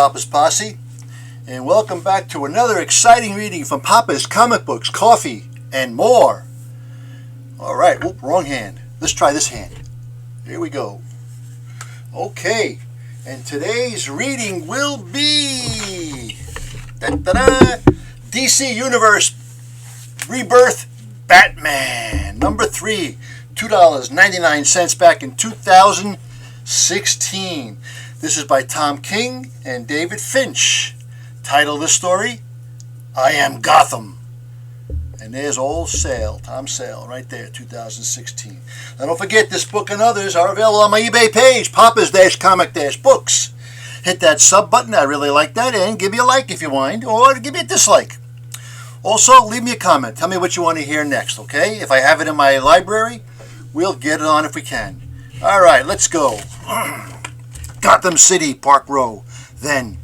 Papa's Posse, and welcome back to another exciting reading from Papa's Comic Books, Coffee, and More. Alright, wrong hand. Let's try this hand. Here we go. Okay, and today's reading will be DC Universe Rebirth Batman, number 3, $2.99 back in 2016. This is by Tom King and David Finch. Title of the story, I Am Gotham. And there's old Sale, Tom Sale, right there, 2016. Now don't forget, this book and others are available on my eBay page, Papa's-Comic-Books. Hit that sub button, I really like that, and give me a like if you mind, or give me a dislike. Also, leave me a comment. Tell me what you want to hear next, okay? If I have it in my library, we'll get it on if we can. All right, let's go. Gotham City, Park Row. Then,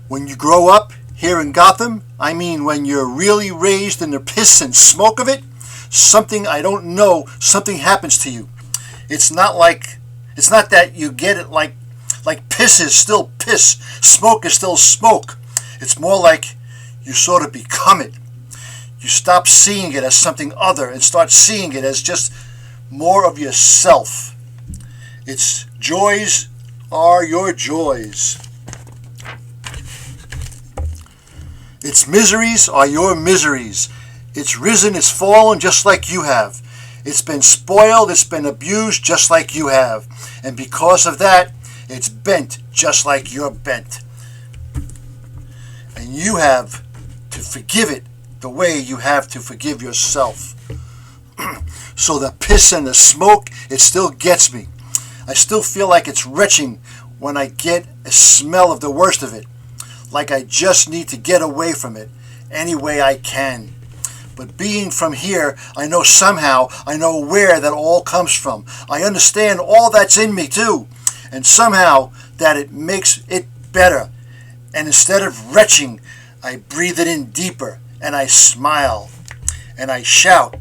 when you grow up here in Gotham, I mean when you're really raised in the piss and smoke of it, something I don't know, something happens to you. It's not that you get it like piss is still piss, smoke is still smoke. It's more like you sort of become it. You stop seeing it as something other and start seeing it as just more of yourself. Its joys are your joys. Its miseries are your miseries. It's risen, it's fallen just like you have. It's been spoiled, it's been abused just like you have. And because of that, it's bent just like you're bent. And you have to forgive it the way you have to forgive yourself. So the piss and the smoke, it still gets me. I still feel like it's retching when I get a smell of the worst of it. Like I just need to get away from it any way I can. But being from here, I know somehow, I know where that all comes from. I understand all that's in me too. And somehow that it makes it better. And instead of retching, I breathe it in deeper. And I smile. And I shout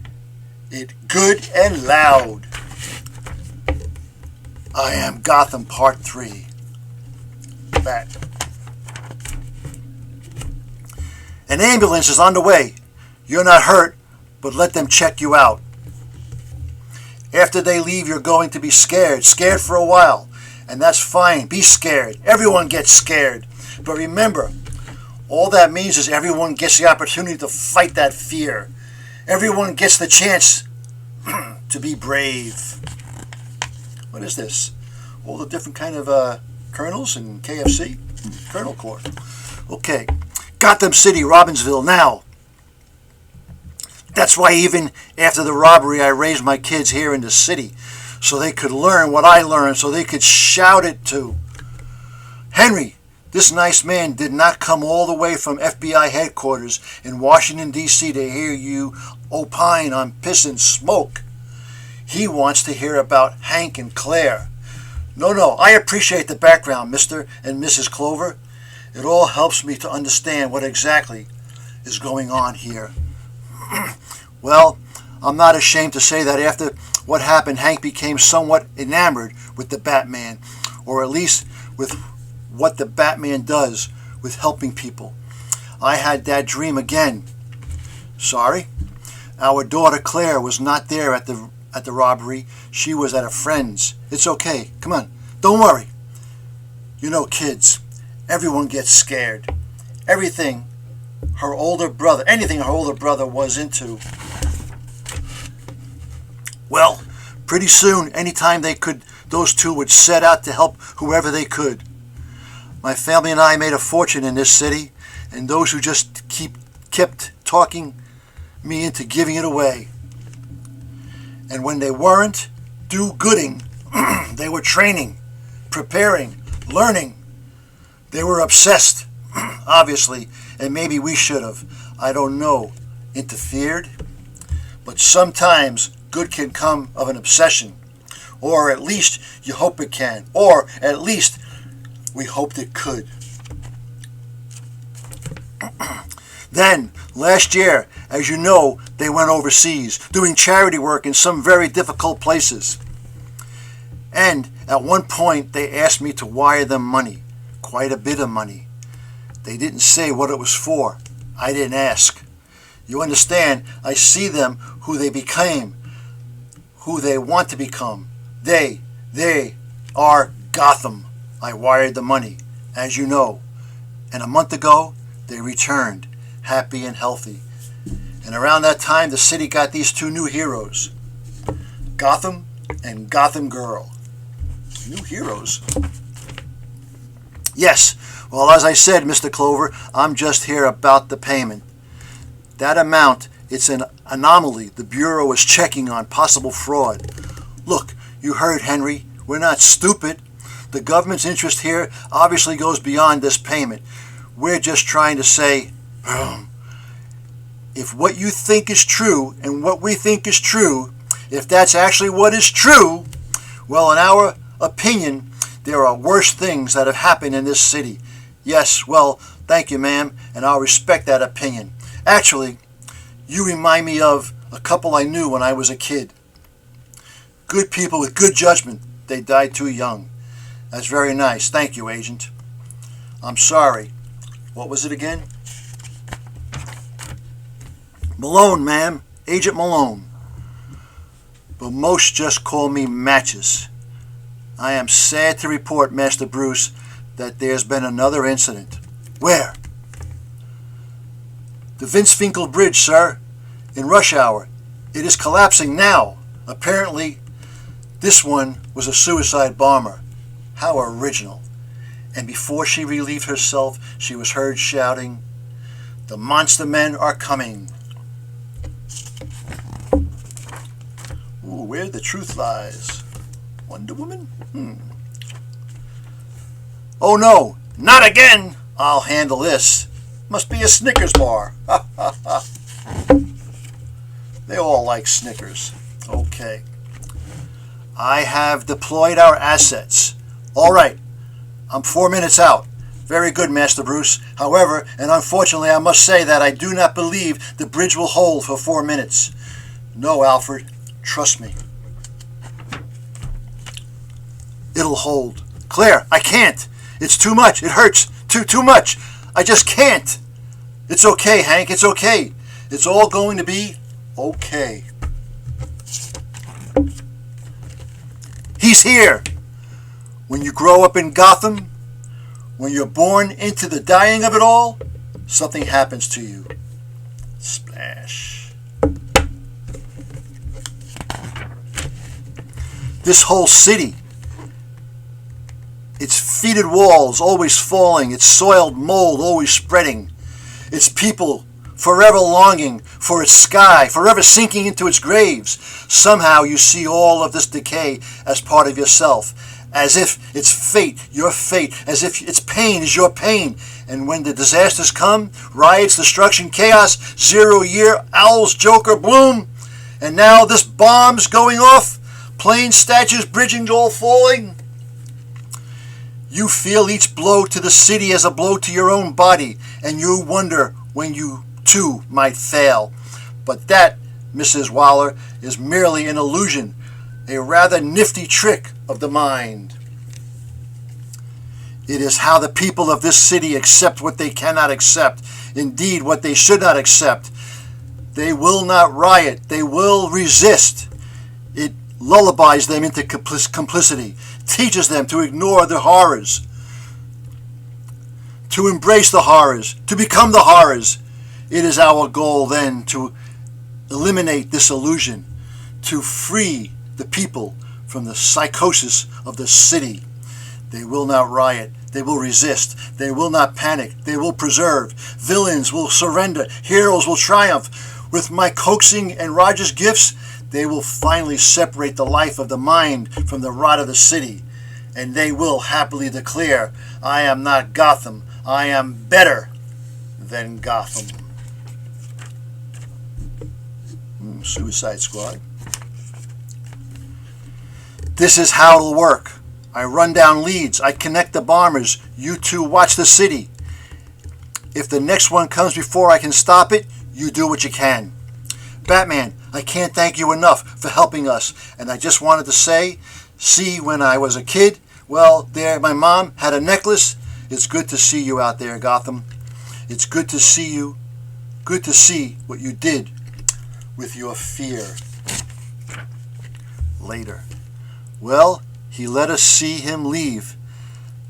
it good and loud. I Am Gotham Part 3. Bat. An ambulance is on the way. You're not hurt, but let them check you out. After they leave, you're going to be scared. Scared for a while. And that's fine. Be scared. Everyone gets scared. But remember, all that means is everyone gets the opportunity to fight that fear. Everyone gets the chance to be brave. What is this? All the different kind of kernels in KFC? Kernel Corps. Okay. Gotham City, Robbinsville, now. That's why even after the robbery, I raised my kids here in the city so they could learn what I learned, so they could shout it too. Henry, this nice man did not come all the way from FBI headquarters in Washington, D.C. to hear you opine on piss and smoke. He wants to hear about Hank and Claire. No, I appreciate the background, Mr. and Mrs. Clover. It all helps me to understand what exactly is going on here. Well, I'm not ashamed to say that after what happened, Hank became somewhat enamored with the Batman, or at least with what the Batman does with helping people. I had that dream again. Sorry? Our daughter Claire was not there at the robbery. She was at a friend's. It's okay. Come on. Don't worry. You know, kids, everyone gets scared. Anything her older brother was into. Well, pretty soon, anytime they could, those two would set out to help whoever they could. My family and I made a fortune in this city, and those who just kept talking me into giving it away. And when they weren't do-gooding, they were training, preparing, learning. They were obsessed, obviously, and maybe we should have, I don't know, interfered. But sometimes good can come of an obsession, or at least you hope it can, or at least we hoped it could. Then, last year, as you know, they went overseas, doing charity work in some very difficult places. And at one point, they asked me to wire them money. Quite a bit of money. They didn't say what it was for. I didn't ask. You understand, I see them who they became, who they want to become. They are Gotham. I wired the money, as you know. And a month ago, they returned, happy and healthy. And around that time, the city got these two new heroes, Gotham and Gotham Girl. New heroes? Yes. Well, as I said, Mr. Clover, I'm just here about the payment. That amount, it's an anomaly the Bureau is checking on possible fraud. Look, you heard Henry. We're not stupid. The government's interest here obviously goes beyond this payment. We're just trying to say, if what you think is true and what we think is true, if that's actually what is true, well, in our opinion, there are worse things that have happened in this city. Yes, well, thank you, ma'am, and I'll respect that opinion. Actually, you remind me of a couple I knew when I was a kid. Good people with good judgment. They died too young. That's very nice. Thank you, Agent. I'm sorry. What was it again? Malone, ma'am. Agent Malone. But most just call me Matches. I am sad to report, Master Bruce, that there's been another incident. Where? The Vince Finkel Bridge, sir. In rush hour. It is collapsing now. Apparently, this one was a suicide bomber. How original. And before she relieved herself, she was heard shouting, "The monster men are coming." Ooh, where the truth lies. Wonder Woman? Oh no, not again! I'll handle this. Must be a Snickers bar. They all like Snickers. Okay. I have deployed our assets. All right. I'm 4 minutes out. Very good, Master Bruce. However, and unfortunately I must say that I do not believe the bridge will hold for 4 minutes. No, Alfred. Trust me. It'll hold. Claire, I can't. It's too much. It hurts. Too much. I just can't. It's okay, Hank. It's okay. It's all going to be okay. He's here. When you grow up in Gotham, when you're born into the dying of it all, something happens to you. Splash. This whole city, its fetid walls always falling, its soiled mold always spreading, its people forever longing for its sky, forever sinking into its graves. Somehow you see all of this decay as part of yourself, as if it's fate, your fate, as if its pain is your pain. And when the disasters come, riots, destruction, chaos, 0 year, owls, Joker, bloom, and now this bomb's going off, planes, statues, bridging all falling, you feel each blow to the city as a blow to your own body, and you wonder when you too might fail. But that, Mrs. Waller, is merely an illusion, a rather nifty trick of the mind. It is how the people of this city accept what they cannot accept, indeed what they should not accept. They will not riot, they will resist. It lullabies them into complicity, teaches them to ignore the horrors, to embrace the horrors, to become the horrors. It is our goal then to eliminate this illusion, to free the people from the psychosis of the city. They will not riot. They will resist. They will not panic. They will preserve. Villains will surrender. Heroes will triumph. With my coaxing and Roger's gifts, they will finally separate the life of the mind from the rot of the city. And they will happily declare, I am not Gotham. I am better than Gotham. Suicide Squad. This is how it'll work. I run down leads. I connect the bombers. You two watch the city. If the next one comes before I can stop it, you do what you can. Batman, I can't thank you enough for helping us. And I just wanted to say, see, when I was a kid, well, there, my mom had a necklace. It's good to see you out there, Gotham. It's good to see you. Good to see what you did with your fear. Later. Well, he let us see him leave.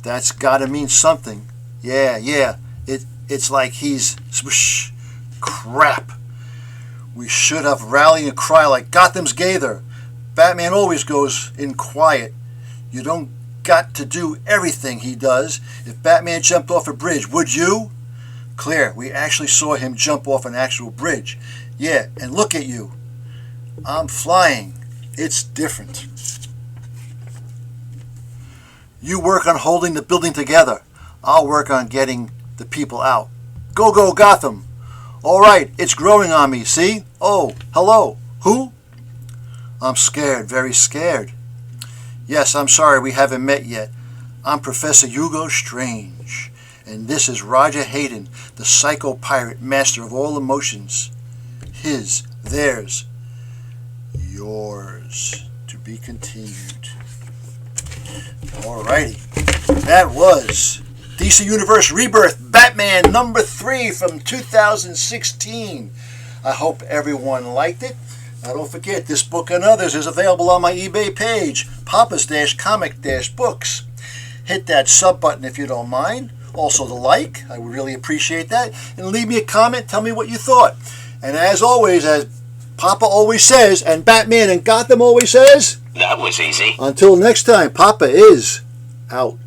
That's gotta mean something. Yeah. It's like he's... Swoosh. Crap. We should have rallied and cry like Gotham's Gaither. Batman always goes in quiet. You don't got to do everything he does. If Batman jumped off a bridge, would you? Claire, we actually saw him jump off an actual bridge. Yeah, and look at you. I'm flying. It's different. You work on holding the building together. I'll work on getting the people out. Go, Gotham. All right, it's growing on me, see? Oh, hello. Who? I'm scared, very scared. Yes, I'm sorry we haven't met yet. I'm Professor Hugo Strange, and this is Roger Hayden, the psycho pirate master of all emotions. His, theirs, yours. To be continued. Alrighty. That was DC Universe Rebirth Batman #3 from 2016. I hope everyone liked it. Now don't forget, this book and others is available on my eBay page, Papa's-Comic-Books. Hit that sub button if you don't mind. Also the like, I would really appreciate that. And leave me a comment, tell me what you thought. And as always, as Papa always says, and Batman and Gotham always says, that was easy. Until next time, Papa is out.